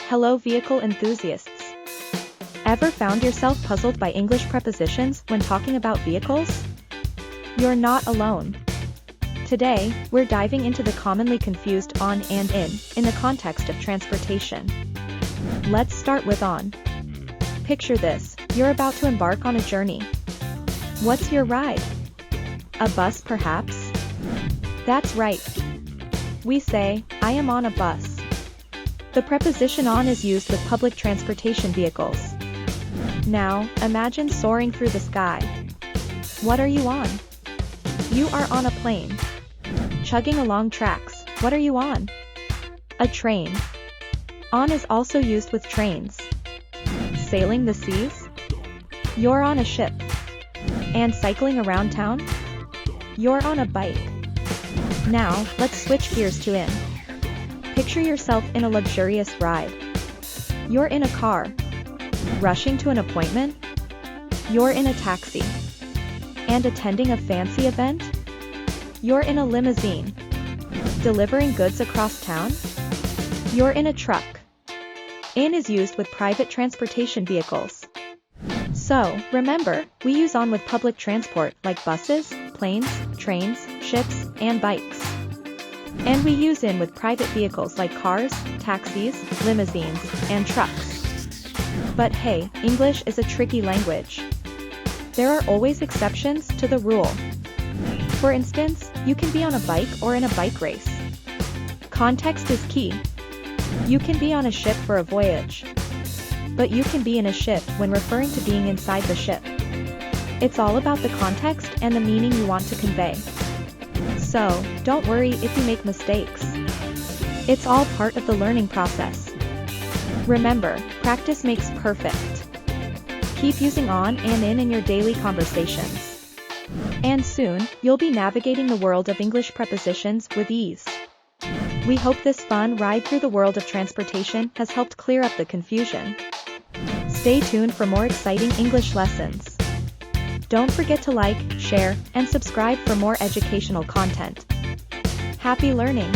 Hello vehicle enthusiasts. Ever found yourself puzzled by English prepositions when talking about vehicles? You're not alone. Today, we're diving into the commonly confused on and in the context of transportation. Let's start with on. Picture this, you're about to embark on a journey. What's your ride? A bus perhaps? That's right. We say, I am on a bus. The preposition on is used with public transportation vehicles. Now, imagine soaring through the sky. What are you on? You are on a plane. Chugging along tracks, what are you on? A train. On is also used with trains. Sailing the seas? You're on a ship. And cycling around town? You're on a bike. Now, let's switch gears to in. Picture yourself in a luxurious ride. You're in a car. Rushing to an appointment? You're in a taxi. And attending a fancy event? You're in a limousine. Delivering goods across town? You're in a truck. In is used with private transportation vehicles. So, remember, we use on with public transport like buses, planes, trains, ships, and bikes. And we use in with private vehicles like cars, taxis, limousines, and trucks. But hey, English is a tricky language. There are always exceptions to the rule. For instance, you can be on a bike or in a bike race. Context is key. You can be on a ship for a voyage. But you can be in a ship when referring to being inside the ship. It's all about the context and the meaning you want to convey. So, don't worry if you make mistakes. It's all part of the learning process. Remember, practice makes perfect. Keep using on and in your daily conversations. And soon, you'll be navigating the world of English prepositions with ease. We hope this fun ride through the world of transportation has helped clear up the confusion. Stay tuned for more exciting English lessons. Don't forget to like, share, and subscribe for more educational content. Happy learning!